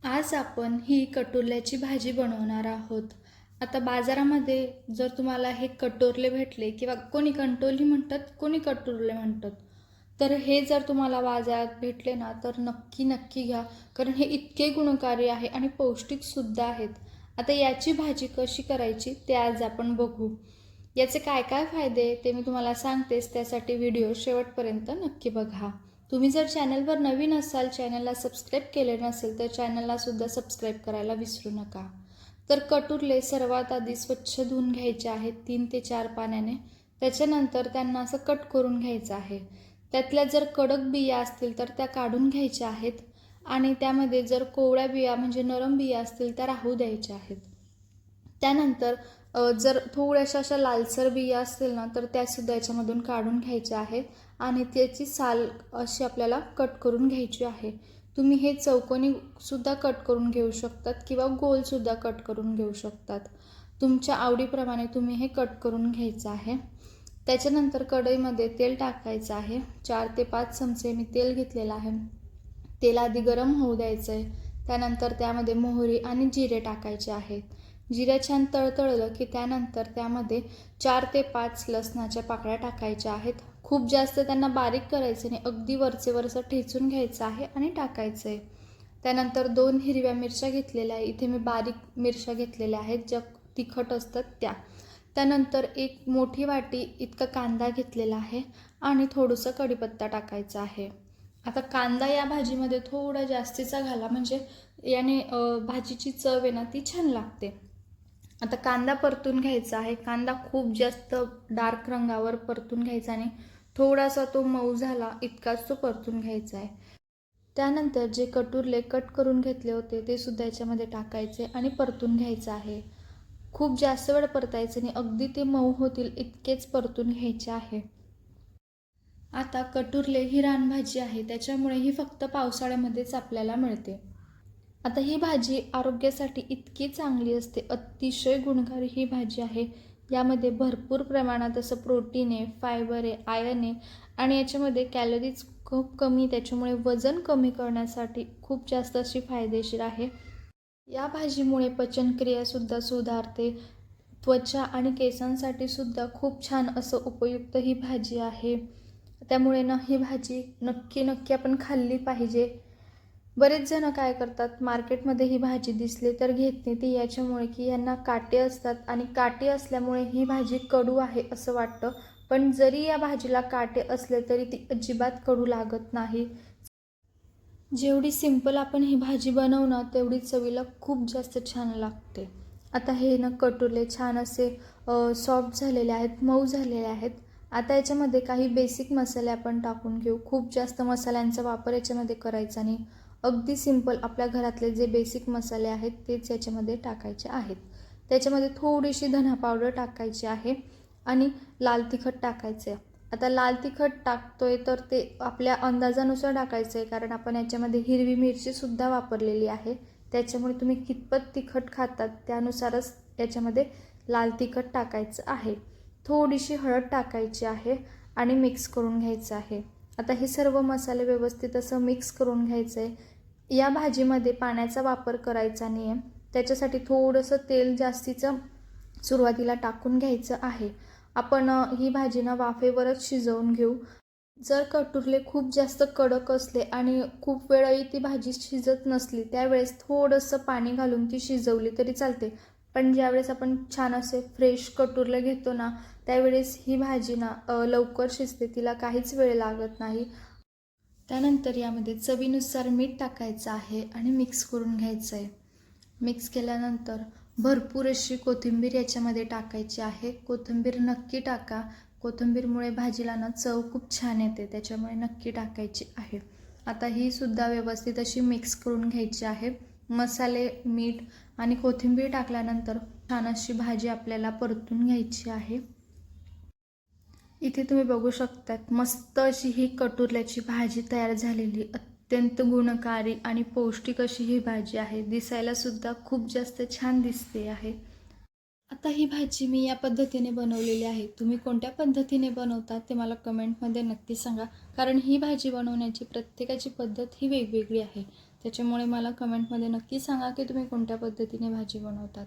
आज आपण ही कटोरल्याची भाजी बनवणार आहोत. आता बाजारामध्ये जर तुम्हाला हे कटोरले भेटले किंवा कोणी कंटोली म्हणतात, कोणी कटोरले म्हणतात. तर हे जर तुम्हाला बाजारात भेटले ना, तर नक्की नक्की घ्या. कारण हे इतके गुणकारी आहे आणि पौष्टिकसुद्धा आहेत. आता याची भाजी कशी करायची ते आज आपण बघू. याचे काय काय फायदे ते मी तुम्हाला सांगतेच, त्यासाठी व्हिडिओ शेवटपर्यंत नक्की बघा. तुम्ही जर चॅनलवर नवीन असाल, चॅनलला सबस्क्राईब केले नसेल तर चॅनलला सुद्धा सबस्क्राईब करायला विसरू नका. तर कटुरले सर्वात आधी स्वच्छ धुवून घ्यायचे आहेत 3 ते 4 पाण्याने. त्याच्यानंतर त्यांना असं कट करून घ्यायचं आहे. त्यातल्या जर कडक बिया असतील तर त्या काढून घ्यायच्या आहेत आणि त्यामध्ये जर कोवळ्या बिया म्हणजे नरम बिया असतील त्या राहू द्यायच्या आहेत. त्यानंतर जर थोड्याशा अशा लालसर बिया असतील ना, तर त्यासुद्धा याच्यामधून काढून घ्यायच्या आहेत आणि त्याची साल अशी आपल्याला कट करून घ्यायची आहे. तुम्ही हे चौकोनी सुद्धा कट करून घेऊ शकतात किंवा गोलसुद्धा कट करून घेऊ शकतात. तुमच्या आवडीप्रमाणे तुम्ही हे कट करून घ्यायचं आहे. त्याच्यानंतर कढईमध्ये तेल टाकायचं आहे. 4 ते 5 चमचे मी तेल घेतलेलं आहे. तेल आधी गरम होऊ द्यायचं आहे. त्यानंतर त्यामध्ये मोहरी आणि जिरे टाकायचे आहेत. जिरे छान तळतळलं की त्यानंतर त्यामध्ये 4 ते 5 लसणाच्या पाकळ्या टाकायच्या आहेत. खूप जास्त त्यांना बारीक करायचं नाही, अगदी वरचं ठेचून घ्यायचं आहे आणि टाकायचं आहे. त्यानंतर 2 हिरव्या मिरच्या घेतलेल्या आहे. इथे मी बारीक मिरच्या घेतलेल्या आहेत, ज्या तिखट असतात त्या. त्यानंतर एक मोठी वाटी इतका कांदा घेतलेला आहे आणि थोडंसं कढीपत्ता टाकायचा आहे. आता कांदा या भाजीमध्ये थोडा जास्तीचा घाला, म्हणजे याने भाजीची चव आहे ना ती छान लागते. आता कांदा परतून घ्यायचा आहे. कांदा खूप जास्त डार्क रंगावर परतून घ्यायचा आणि थोडासा तो मऊ झाला इतकाच तो परतून घ्यायचा आहे. त्यानंतर जे कटुरले कट करून घेतले होते ते सुद्धा याच्यामध्ये टाकायचे आणि परतून घ्यायचं आहे. खूप जास्त वेळ परतायचं नाही, अगदी ते मऊ होतील इतकेच परतून घ्यायचे आहे. आता कटुरले ही रानभाजी आहे, त्याच्यामुळे ही फक्त पावसाळ्यामध्येच आपल्याला मिळते. आता ही भाजी आरोग्यासाठी इतकी चांगली असते, अतिशय गुणकारी ही भाजी आहे. यामध्ये भरपूर प्रमाणात असं प्रोटीन आहे, फायबर आहे, आयर्न आहे आणि याच्यामध्ये कॅलरीज खूप कमी, त्याच्यामुळे वजन कमी करण्यासाठी खूप जास्त अशी फायदेशीर आहे. या भाजीमुळे पचनक्रियासुद्धा सुधारते. त्वचा आणि केसांसाठी सुद्धा खूप छान असं उपयुक्त ही भाजी आहे. त्यामुळे ना ही भाजी नक्की नक्की आपण खाल्ली पाहिजे. बरेच जण काय करतात, मार्केटमध्ये ही भाजी दिसली तर घेत नाही ती, याच्यामुळे की यांना काटे असतात आणि काटे असल्यामुळे ही भाजी कडू आहे असं वाटतं. पण जरी या भाजीला काटे असले तरी ती अजिबात कडू लागत नाही. जेवढी सिंपल आपण ही भाजी बनवू ना, तेवढी चवीला खूप जास्त छान लागते. आता हे ना कटोले छान असे सॉफ्ट झालेले आहेत, मऊ झालेले आहेत. आता याच्यामध्ये काही बेसिक मसाले आपण टाकून घेऊ. खूप जास्त मसाल्यांचा वापर याच्यामध्ये करायचा नाही. अगदी सिंपल आपल्या घरातले जे बेसिक मसाले आहेत तेच याच्यामध्ये टाकायचे आहेत. त्याच्यामध्ये थोडीशी धना पावडर टाकायची आहे आणि लाल तिखट टाकायचे. आता लाल तिखट टाकतोय तर ते आपल्या अंदाजानुसार टाकायचं आहे, कारण आपण याच्यामध्ये हिरवी मिरचीसुद्धा वापरलेली आहे. त्याच्यामुळे तुम्ही कितपत तिखट खातात त्यानुसारच याच्यामध्ये लाल तिखट टाकायचं आहे. थोडीशी हळद टाकायची आहे आणि मिक्स करून घ्यायचं आहे. आता हे सर्व मसाले व्यवस्थित असं मिक्स करून घ्यायचं आहे. या भाजीमध्ये पाण्याचा वापर करायचा नाही आहे, त्याच्यासाठी थोडंसं तेल जास्तीचं सुरुवातीला टाकून घ्यायचं आहे. आपण ही भाजी ना वाफेवरच शिजवून घेऊ. जर कटुरले खूप जास्त कडक असले आणि खूप वेळही ती भाजी शिजत नसली, त्यावेळेस थोडंसं पाणी घालून ती शिजवली तरी चालते. पण ज्यावेळेस आपण छान असे फ्रेश कटुरले घेतो ना, त्यावेळेस ही भाजी ना लवकर शिजते, तिला काहीच वेळ लागत नाही. त्यानंतर यामध्ये चवीनुसार मीठ टाकायचं आहे आणि मिक्स करून घ्यायचं आहे. मिक्स केल्यानंतर भरपूर अशी कोथिंबीर याच्यामध्ये टाकायची आहे. कोथिंबीर नक्की टाका. कोथिंबीरमुळे भाजीला ना चव खूप छान येते, त्याच्यामुळे नक्की टाकायची आहे. आता ही सुद्धा व्यवस्थित अशी मिक्स करून घ्यायची आहे. मसाले, मीठ आणि कोथिंबीर टाकल्यानंतर छान अशी भाजी आपल्याला परतून घ्यायची आहे. इथे तुम्ही बघू शकतात, मस्त अशी ही कटुरल्याची भाजी तयार झालेली. अत्यंत गुणकारी आणि पौष्टिक अशी ही भाजी आहे. दिसायला सुद्धा खूप जास्त छान दिसते आहे. आता ही भाजी मी या पद्धतीने बनवलेली आहे. तुम्ही कोणत्या पद्धतीने बनवता ते मला कमेंटमध्ये नक्की सांगा, कारण ही भाजी बनवण्याची प्रत्येकाची पद्धत ही वेगवेगळी आहे. त्याच्यामुळे मला कमेंटमध्ये नक्की सांगा की तुम्ही कोणत्या पद्धतीने भाजी बनवतात.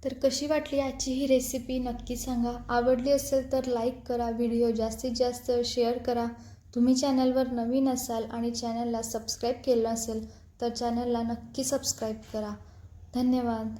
तर कशी वाटली आजची ही रेसिपी नक्की सांगा. आवडली असेल तर लाईक करा, व्हिडिओ जास्तीत जास्त शेअर करा. तुम्ही चॅनलवर नवीन असाल आणि चॅनलला सबस्क्राईब केलं असेल तर चॅनलला नक्की सबस्क्राईब करा. धन्यवाद.